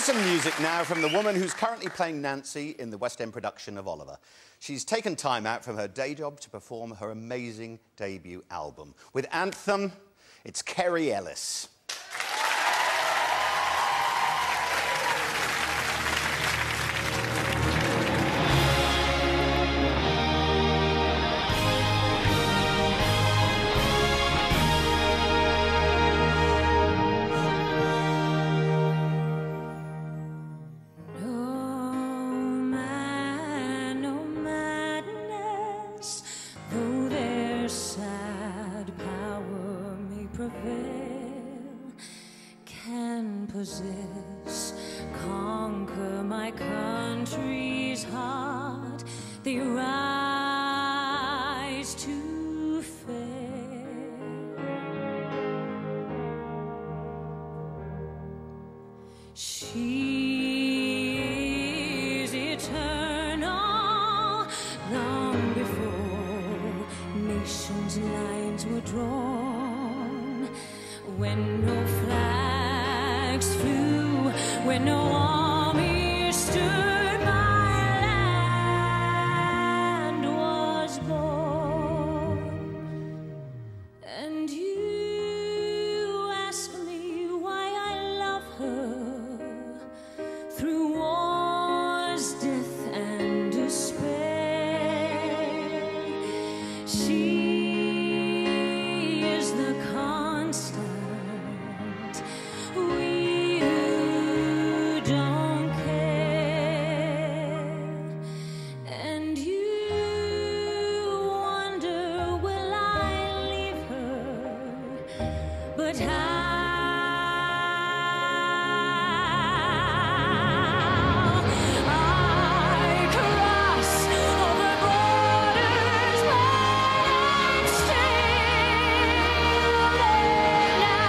some music now from the woman who's currently playing Nancy in the West End production of Oliver. She's taken time out from her day job to perform her amazing debut album. With Anthem, it's Kerry Ellis. Can possess, conquer my country's heart. They rise to fail. She is eternal, long before nations' lines were drawn. When no flags flew, when no army stood, my land was born. And you ask me why I love her through wars, death, and despair. She is the constant. We who don't care. And you wonder, will I leave her? But how? I cross over borders when I'm still there now.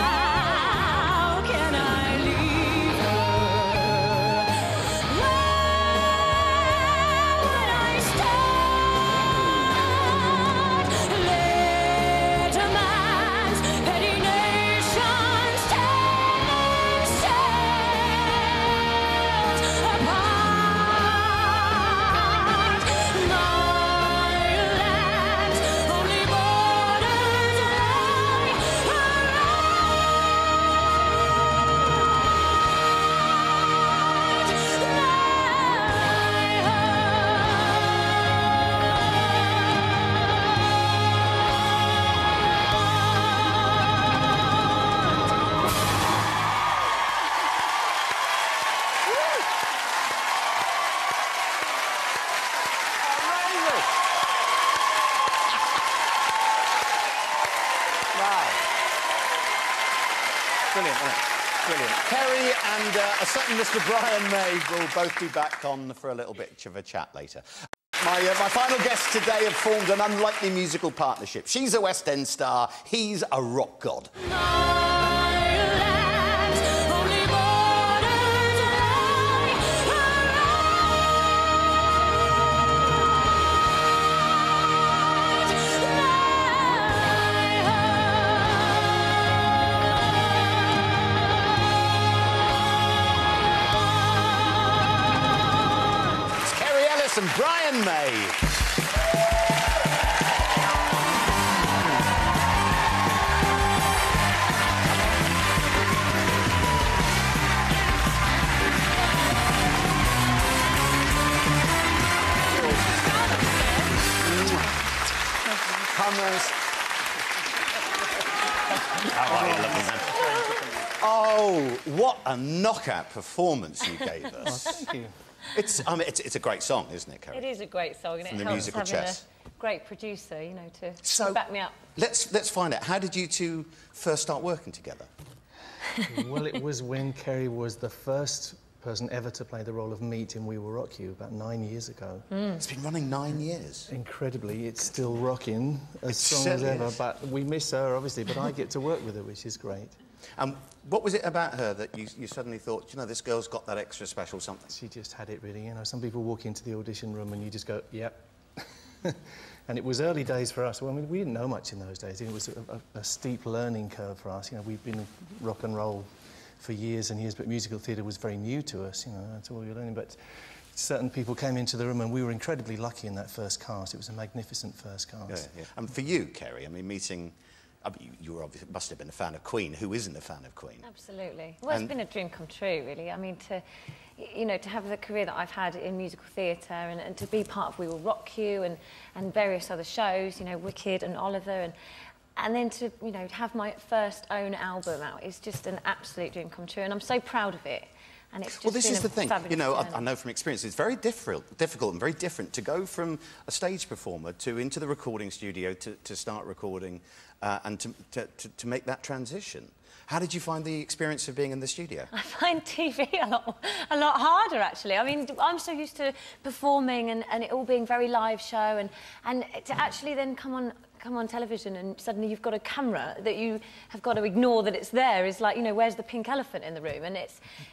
How can I leave her? Where would I start? Let a man's petty nations tear themselves apart. My land's only borders lie Wow. Brilliant, isn't it? Brilliant. Kerry and a certain Mr. Brian May will both be back on for a little bit of a chat later. My final guests today have formed an unlikely musical partnership. She's a West End star, he's a rock god. It's Kerry Ellis and Brian May. How are you, lovely man? Oh, what a knockout performance you gave us. Thank you. It's a great song, isn't it, Kerry? It is a great song, and From it the helps musical having chess. a great producer, you know, to So, back me up. Let's find out. How did you two first start working together? Well, it was when Kerry was the first person ever to play the role of Meat in We Will Rock You about 9 years ago. It's been running 9 years. Incredibly, it's still rocking as strong as ever, but we miss her, obviously, but I get to work with her, which is great. What was it about her that you suddenly thought, you know, this girl's got that extra special something? She just had it, really. You know, some people walk into the audition room and you just go, yep. And it was early days for us. Well, I mean, we didn't know much in those days. It was a steep learning curve for us. You know, we'd been rock and roll for years and years, but musical theatre was very new to us, you know, that's all we were learning. But certain people came into the room and we were incredibly lucky in that first cast. It was a magnificent first cast. Yeah. And for you, Kerry, I mean, meeting... I mean, you were obviously, must have been a fan of Queen. Who isn't a fan of Queen? Absolutely. Well, it's been a dream come true, really. I mean, you know, to have the career that I've had in musical theatre and to be part of We Will Rock You and various other shows, you know, Wicked and Oliver, and then to, you know, have my first own album out is just an absolute dream come true, and I'm so proud of it. And it's just well, this is the thing, you know, journey. I know from experience, it's very difficult and very different to go from a stage performer to into the recording studio to start recording and to make that transition. How did you find the experience of being in the studio? I find TV a lot harder, actually. I mean, I'm so used to performing and it all being very live show, and to actually then come on television and suddenly you've got a camera that you have got to ignore that it's there is like, you know, where's the pink elephant in the room? And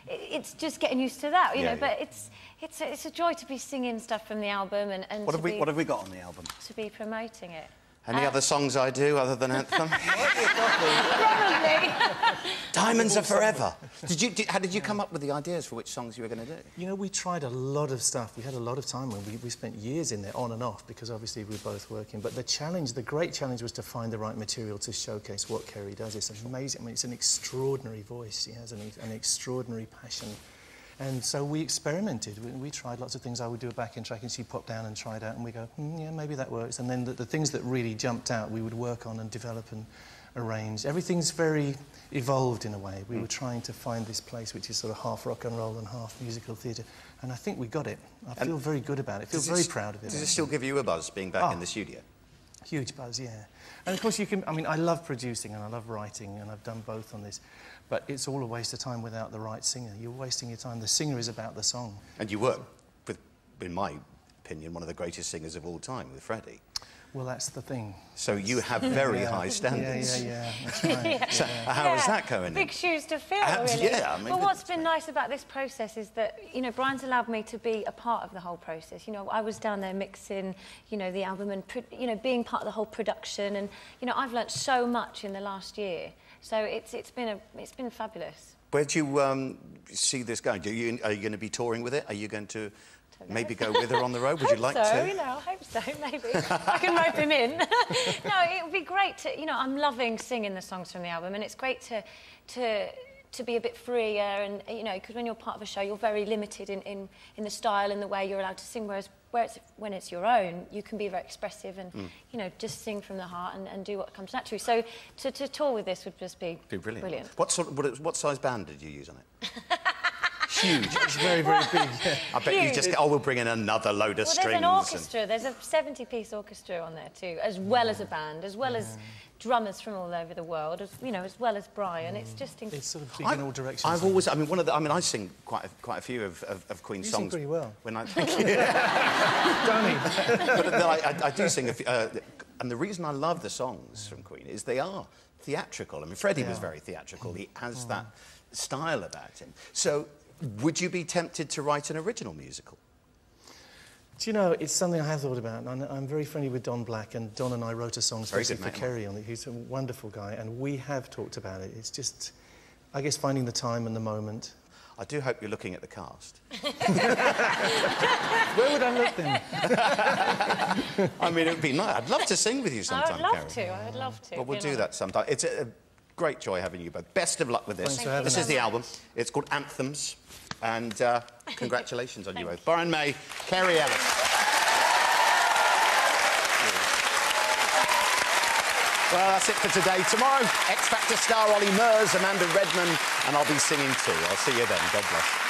it's just getting used to that, you know. But it's a joy to be singing stuff from the album and what have we got on the album? To be promoting it. Any other songs I do other than Anthem? Probably. Diamonds Are Forever. How did you come up with the ideas for which songs you were going to do? You know, we tried a lot of stuff. We had a lot of time when we spent years in there on and off because obviously we were both working. But the great challenge was to find the right material to showcase what Kerry does. It's amazing. I mean, it's an extraordinary voice. He has an extraordinary passion. And so we experimented. We tried lots of things. I would do a backing track and she'd pop down and try it out and we go, yeah, maybe that works. And then the things that really jumped out, we would work on and develop and arrange. Everything's very evolved in a way. We were trying to find this place which is sort of half rock and roll and half musical theatre. And I think we got it. I feel very good about it. I feel very proud of it. Does it still give you a buzz being back in the studio? Huge buzz, yeah. And of course you can, I mean, I love producing and I love writing and I've done both on this. But it's all a waste of time without the right singer. You're wasting your time. The singer is about the song. And you work with, in my opinion, one of the greatest singers of all time, with Freddie. Well, that's the thing. So you have very high standards. Yeah, that's right. So how is that going? Big shoes to fill, really. Yeah, I mean, but what's been nice about this process is that, you know, Brian's allowed me to be a part of the whole process. You know, I was down there mixing, you know, the album and, you know, being part of the whole production. And, you know, I've learnt so much in the last year. So it's been fabulous. Where do you see this going? Are you going to be touring with it? Are you going to maybe go with her on the road? Would you like to? You know, I hope so, maybe. I can rope him in. No, it would be great to, you know, I'm loving singing the songs from the album, and it's great to be a bit freer and, you know, because when you're part of a show, you're very limited in the style and the way you're allowed to sing, whereas when it's your own, you can be very expressive and, you know, just sing from the heart and do what comes naturally. So to tour with this would just be brilliant. What size band did you use on it? Huge. It's very, very big. Yeah. I bet you just we'll bring in another load of strings. There's an orchestra. There's a 70-piece orchestra on there too, as well as a band, as well as drummers from all over the world, as you know, as well as Brian. It's just incredible. It's sort of big in all directions. I've always, I mean, I sing quite a few of Queen's songs. You sing pretty well. When I thank you. But I do sing a few, and the reason I love the songs from Queen is they are theatrical. I mean, Freddie was very theatrical. He has that style about him. So, would you be tempted to write an original musical? Do you know, it's something I have thought about. I'm very friendly with Don Black, and Don and I wrote a song specifically for Kerry on it. He's a wonderful guy, and we have talked about it. It's just, I guess, finding the time and the moment. I do hope you're looking at the cast. Where would I look then? I mean, it would be nice. I'd love to sing with you sometime, Kerry. I'd love to. Well, we'll do that sometime. It's a great joy having you both. Best of luck with this. This is the album. It's called Anthems. And congratulations on you both. Brian May, Kerry Ellis. Well, that's it for today. Tomorrow, X Factor star Ollie Murs, Amanda Redman, and I'll be singing too. I'll see you then. God bless.